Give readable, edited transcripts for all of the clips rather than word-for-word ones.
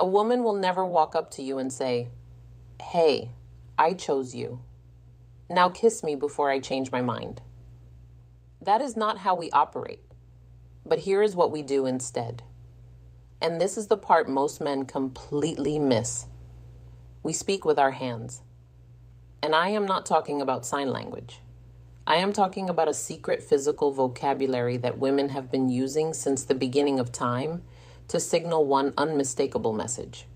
A woman will never walk up to you and say, "Hey, I chose you. Now kiss me before I change my mind." That is not how we operate. But here is what we do instead. And this is the part most men completely miss. We speak with our hands. And I am not talking about sign language. I am talking about a secret physical vocabulary that women have been using since the beginning of time to signal one unmistakable message.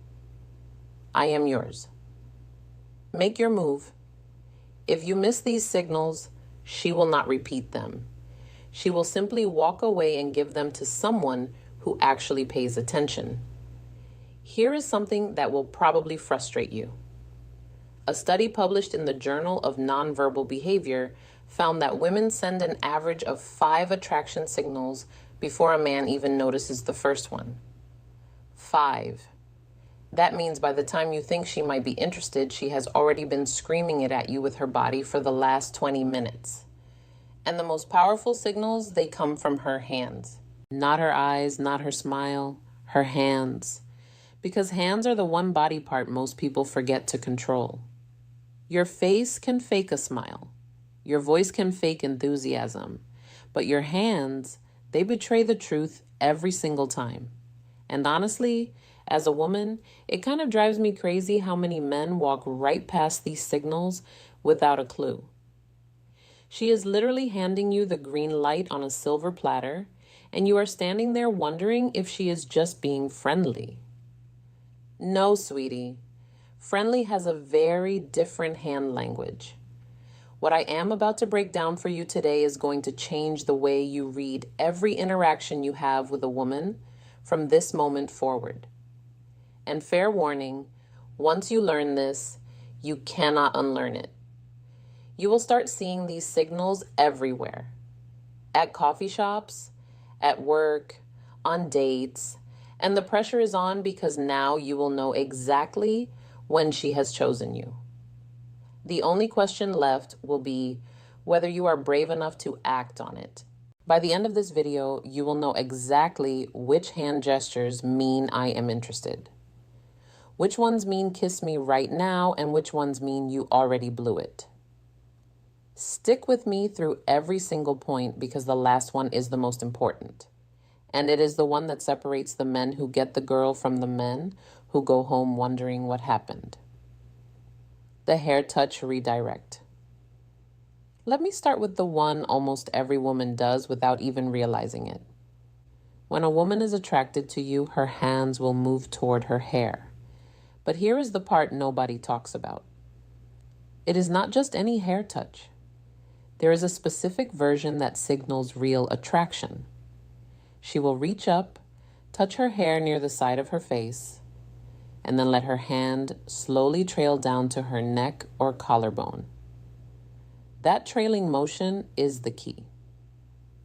I am yours. Make your move. If you miss these signals, she will not repeat them. She will simply walk away and give them to someone who actually pays attention. Here is something that will probably frustrate you. A study published in the Journal of Nonverbal Behavior found that women send an average of 5 attraction signals before a man even notices the first one. 5. That means by the time you think she might be interested, she has already been screaming it at you with her body for the last 20 minutes. And the most powerful signals, they come from her hands. Not her eyes, not her smile, her hands. Because hands are the one body part most people forget to control. Your face can fake a smile. Your voice can fake enthusiasm. But your hands, they betray the truth every single time. And honestly, as a woman, it kind of drives me crazy how many men walk right past these signals without a clue. She is literally handing you the green light on a silver platter, and you are standing there wondering if she is just being friendly. No, sweetie. Friendly has a very different hand language. What I am about to break down for you today is going to change the way you read every interaction you have with a woman from this moment forward. And fair warning, once you learn this, you cannot unlearn it. You will start seeing these signals everywhere. At coffee shops, at work, on dates, and the pressure is on because now you will know exactly when she has chosen you. The only question left will be whether you are brave enough to act on it. By the end of this video, you will know exactly which hand gestures mean I am interested, which ones mean kiss me right now, and which ones mean you already blew it. Stick with me through every single point because the last one is the most important. And it is the one that separates the men who get the girl from the men who go home wondering what happened. The hair touch redirect. Let me start with the one almost every woman does without even realizing it. When a woman is attracted to you, her hands will move toward her hair. But here is the part nobody talks about. It is not just any hair touch. There is a specific version that signals real attraction. She will reach up, touch her hair near the side of her face, and then let her hand slowly trail down to her neck or collarbone. That trailing motion is the key.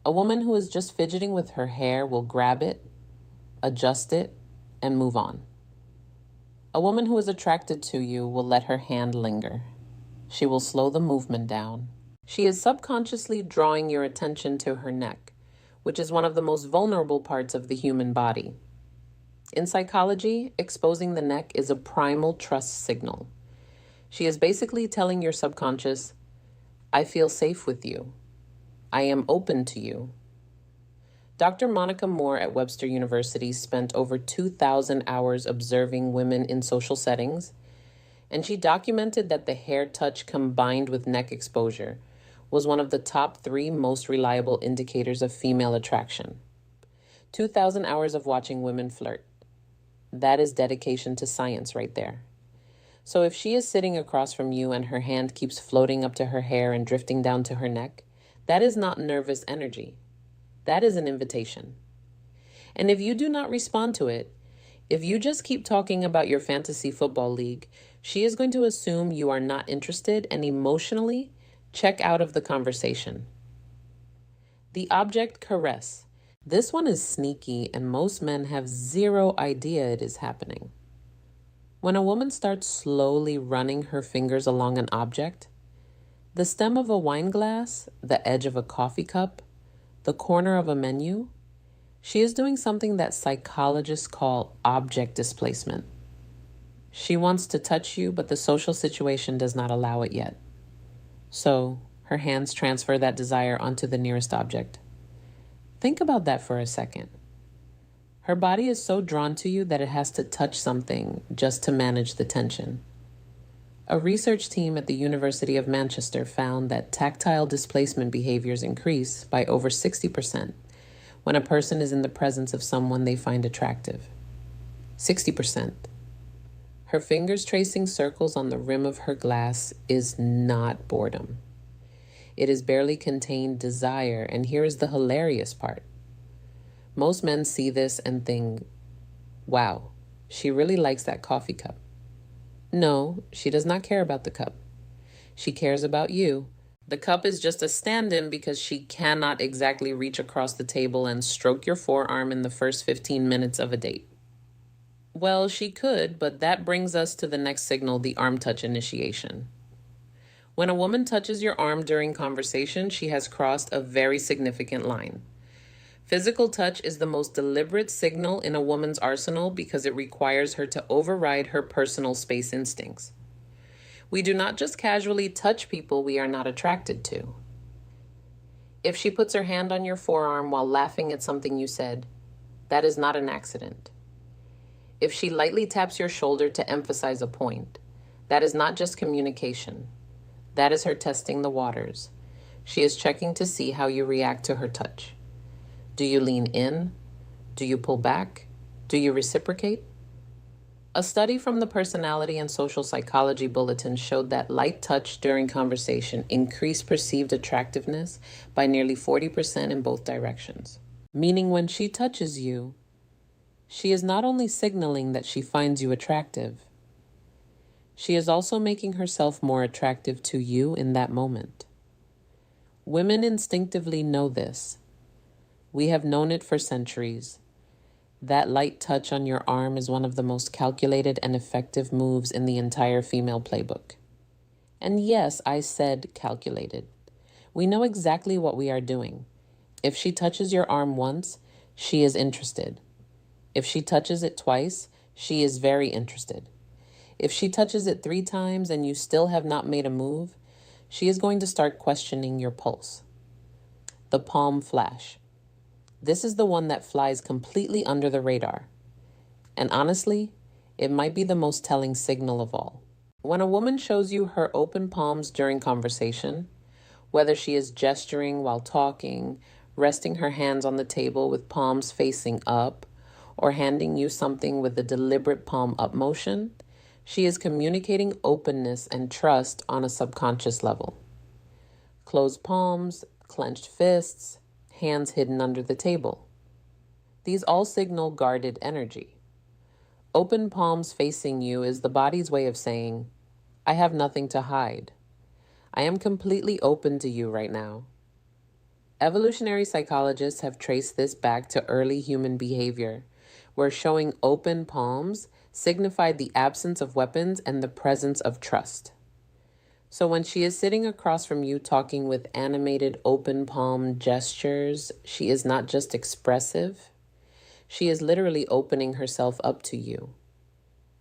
A woman who is just fidgeting with her hair will grab it, adjust it, and move on. A woman who is attracted to you will let her hand linger. She will slow the movement down. She is subconsciously drawing your attention to her neck, which is one of the most vulnerable parts of the human body. In psychology, exposing the neck is a primal trust signal. She is basically telling your subconscious, I feel safe with you. I am open to you. Dr. Monica Moore at Webster University spent over 2,000 hours observing women in social settings, and she documented that the hair touch combined with neck exposure was one of the top 3 most reliable indicators of female attraction. 2,000 hours of watching women flirt. That is dedication to science right there. So if she is sitting across from you and her hand keeps floating up to her hair and drifting down to her neck, that is not nervous energy. That is an invitation. And if you do not respond to it, if you just keep talking about your fantasy football league, she is going to assume you are not interested and emotionally check out of the conversation. The object caress. This one is sneaky and most men have zero idea it is happening. When a woman starts slowly running her fingers along an object, the stem of a wine glass, the edge of a coffee cup, the corner of a menu, She is doing something that psychologists call object displacement. She wants to touch you, but the social situation does not allow it yet. So, her hands transfer that desire onto the nearest object. Think about that for a second. Her body is so drawn to you that it has to touch something just to manage the tension. A research team at the University of Manchester found that tactile displacement behaviors increase by over 60% when a person is in the presence of someone they find attractive. 60%. Her fingers tracing circles on the rim of her glass is not boredom. It is barely contained desire, and here is the hilarious part. Most men see this and think, wow, she really likes that coffee cup. No, she does not care about the cup. She cares about you. The cup is just a stand-in because she cannot exactly reach across the table and stroke your forearm in the first 15 minutes of a date. Well, she could, but that brings us to the next signal, the arm touch initiation. When a woman touches your arm during conversation, she has crossed a very significant line. Physical touch is the most deliberate signal in a woman's arsenal because it requires her to override her personal space instincts. We do not just casually touch people we are not attracted to. If she puts her hand on your forearm while laughing at something you said, that is not an accident. If she lightly taps your shoulder to emphasize a point, that is not just communication. That is her testing the waters. She is checking to see how you react to her touch. Do you lean in? Do you pull back? Do you reciprocate? A study from the Personality and Social Psychology Bulletin showed that light touch during conversation increased perceived attractiveness by nearly 40% in both directions. Meaning when she touches you, she is not only signaling that she finds you attractive, she is also making herself more attractive to you in that moment. Women instinctively know this. We have known it for centuries. That light touch on your arm is one of the most calculated and effective moves in the entire female playbook. And yes, I said calculated. We know exactly what we are doing. If she touches your arm once, she is interested. If she touches it twice, she is very interested. If she touches it 3 times and you still have not made a move, she is going to start questioning your pulse. The palm flash. This is the one that flies completely under the radar. And honestly, it might be the most telling signal of all. When a woman shows you her open palms during conversation, whether she is gesturing while talking, resting her hands on the table with palms facing up, or handing you something with a deliberate palm up motion, she is communicating openness and trust on a subconscious level. Closed palms, clenched fists, hands hidden under the table. These all signal guarded energy. Open palms facing you is the body's way of saying, I have nothing to hide. I am completely open to you right now. Evolutionary psychologists have traced this back to early human behavior, where showing open palms signified the absence of weapons and the presence of trust. So when she is sitting across from you talking with animated open palm gestures, she is not just expressive, she is literally opening herself up to you.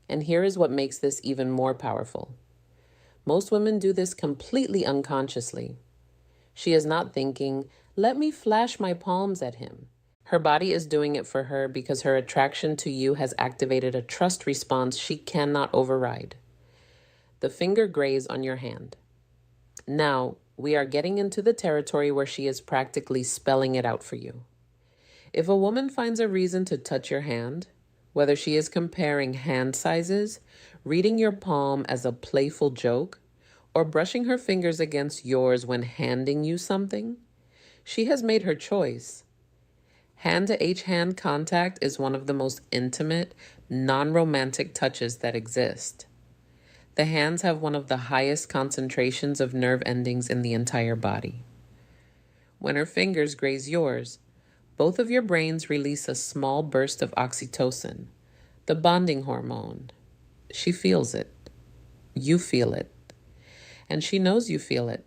And here is what makes this even more powerful. Most women do this completely unconsciously. She is not thinking, let me flash my palms at him. Her body is doing it for her because her attraction to you has activated a trust response she cannot override. The finger graze on your hand. Now, we are getting into the territory where she is practically spelling it out for you. If a woman finds a reason to touch your hand, whether she is comparing hand sizes, reading your palm as a playful joke, or brushing her fingers against yours when handing you something, she has made her choice. Hand-to-hand contact is one of the most intimate, non-romantic touches that exist. The hands have one of the highest concentrations of nerve endings in the entire body. When her fingers graze yours, both of your brains release a small burst of oxytocin, the bonding hormone. She feels it. You feel it. And she knows you feel it.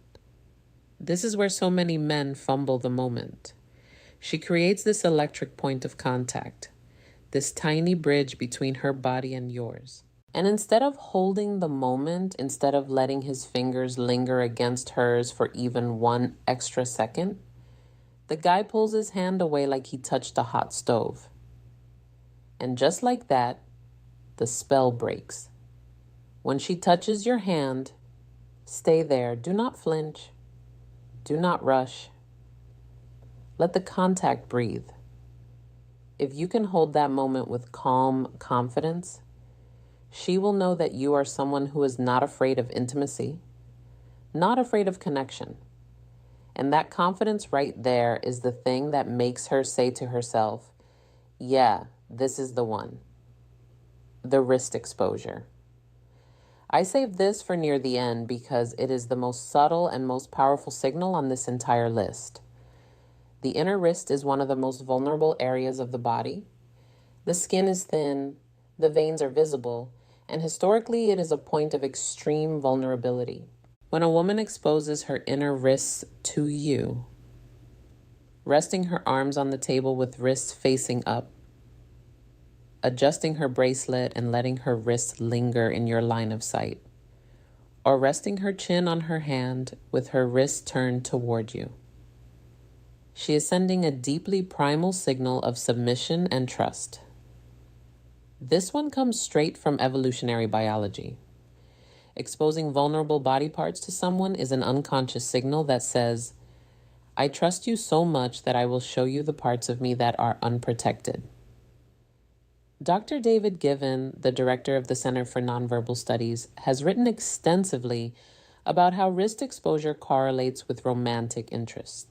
This is where so many men fumble the moment. She creates this electric point of contact, this tiny bridge between her body and yours. And instead of holding the moment, instead of letting his fingers linger against hers for even one extra second, the guy pulls his hand away like he touched a hot stove. And just like that, the spell breaks. When she touches your hand, stay there. Do not flinch. Do not rush. Let the contact breathe. If you can hold that moment with calm confidence, she will know that you are someone who is not afraid of intimacy, not afraid of connection. And that confidence right there is the thing that makes her say to herself, yeah, this is the one. The wrist exposure. I saved this for near the end because it is the most subtle and most powerful signal on this entire list. The inner wrist is one of the most vulnerable areas of the body. The skin is thin, the veins are visible, and historically it is a point of extreme vulnerability. When a woman exposes her inner wrists to you, resting her arms on the table with wrists facing up, adjusting her bracelet and letting her wrists linger in your line of sight, or resting her chin on her hand with her wrist turned toward you, she is sending a deeply primal signal of submission and trust. This one comes straight from evolutionary biology. Exposing vulnerable body parts to someone is an unconscious signal that says, I trust you so much that I will show you the parts of me that are unprotected. Dr. David Given, the director of the Center for Nonverbal Studies, has written extensively about how wrist exposure correlates with romantic interest.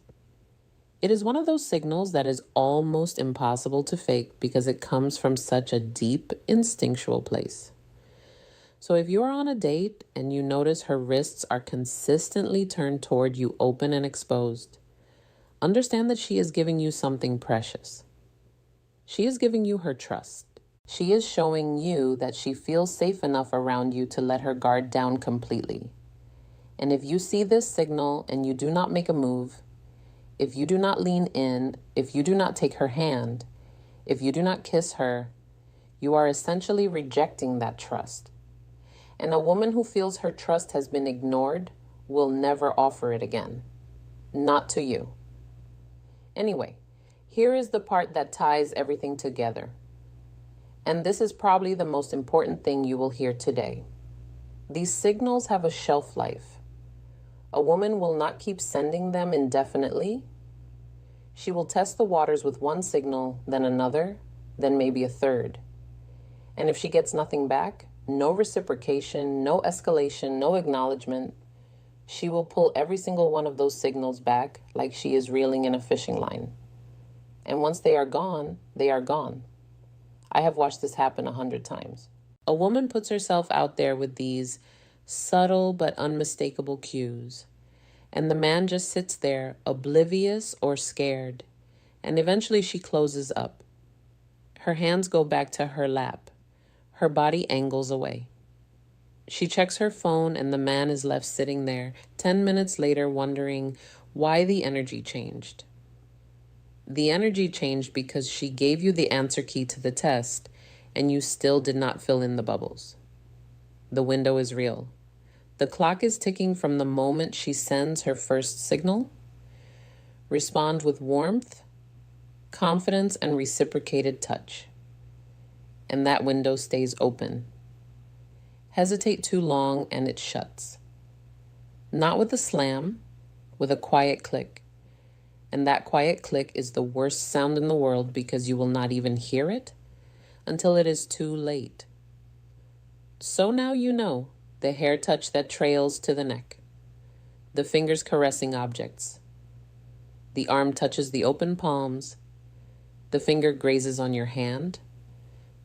It is one of those signals that is almost impossible to fake because it comes from such a deep, instinctual place. So if you are on a date and you notice her wrists are consistently turned toward you, open and exposed, understand that she is giving you something precious. She is giving you her trust. She is showing you that she feels safe enough around you to let her guard down completely. And if you see this signal and you do not make a move, if you do not lean in, if you do not take her hand, if you do not kiss her, you are essentially rejecting that trust. And a woman who feels her trust has been ignored will never offer it again. Not to you. Anyway, here is the part that ties everything together. And this is probably the most important thing you will hear today. These signals have a shelf life. A woman will not keep sending them indefinitely. She will test the waters with one signal, then another, then maybe a third. And if she gets nothing back, no reciprocation, no escalation, no acknowledgement, she will pull every single one of those signals back like she is reeling in a fishing line. And once they are gone, they are gone. I have watched this happen 100 times. A woman puts herself out there with these subtle but unmistakable cues, and the man just sits there oblivious or scared, and eventually she closes up. Her hands go back to her lap. Her body angles away. She checks her phone and the man is left sitting there 10 minutes later wondering why the energy changed. The energy changed because she gave you the answer key to the test and you still did not fill in the bubbles. The window is real. The clock is ticking from the moment she sends her first signal. Respond with warmth, confidence, and reciprocated touch. And that window stays open. Hesitate too long and it shuts. Not with a slam, with a quiet click. And that quiet click is the worst sound in the world because you will not even hear it until it is too late. So now you know the hair touch that trails to the neck, the fingers caressing objects, the arm touches the open palms, the finger grazes on your hand,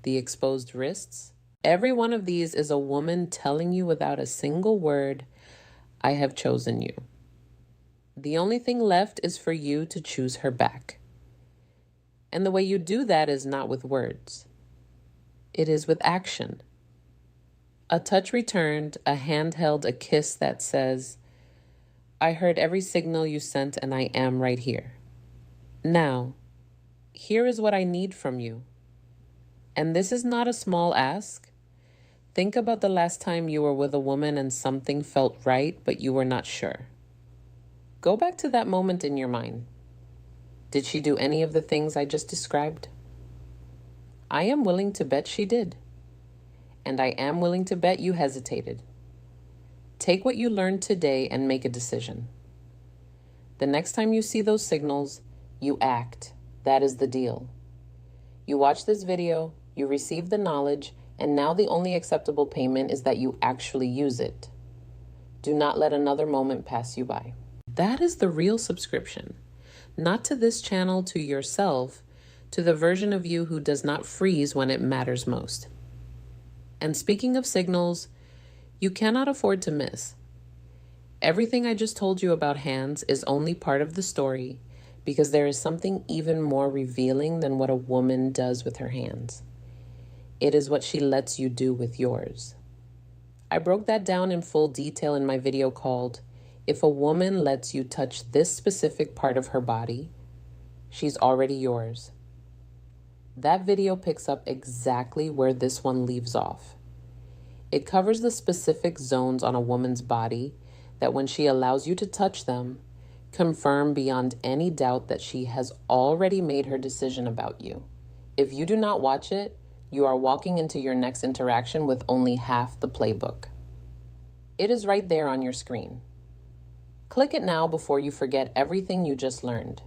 the exposed wrists. Every one of these is a woman telling you without a single word, I have chosen you. The only thing left is for you to choose her back. And the way you do that is not with words. It is with action. A touch returned, a hand held, a kiss that says, I heard every signal you sent and I am right here. Now, here is what I need from you. And this is not a small ask. Think about the last time you were with a woman and something felt right, but you were not sure. Go back to that moment in your mind. Did she do any of the things I just described? I am willing to bet she did. And I am willing to bet you hesitated. Take what you learned today and make a decision. The next time you see those signals, you act. That is the deal. You watch this video, you receive the knowledge, and now the only acceptable payment is that you actually use it. Do not let another moment pass you by. That is the real subscription. Not to this channel, to yourself, to the version of you who does not freeze when it matters most. And speaking of signals, you cannot afford to miss. Everything I just told you about hands is only part of the story because there is something even more revealing than what a woman does with her hands. It is what she lets you do with yours. I broke that down in full detail in my video called, If a Woman Lets You Touch This Specific Part of Her Body, She's Already Yours. That video picks up exactly where this one leaves off. It covers the specific zones on a woman's body that when she allows you to touch them, confirm beyond any doubt that she has already made her decision about you. If you do not watch it, you are walking into your next interaction with only half the playbook. It is right there on your screen. Click it now before you forget everything you just learned.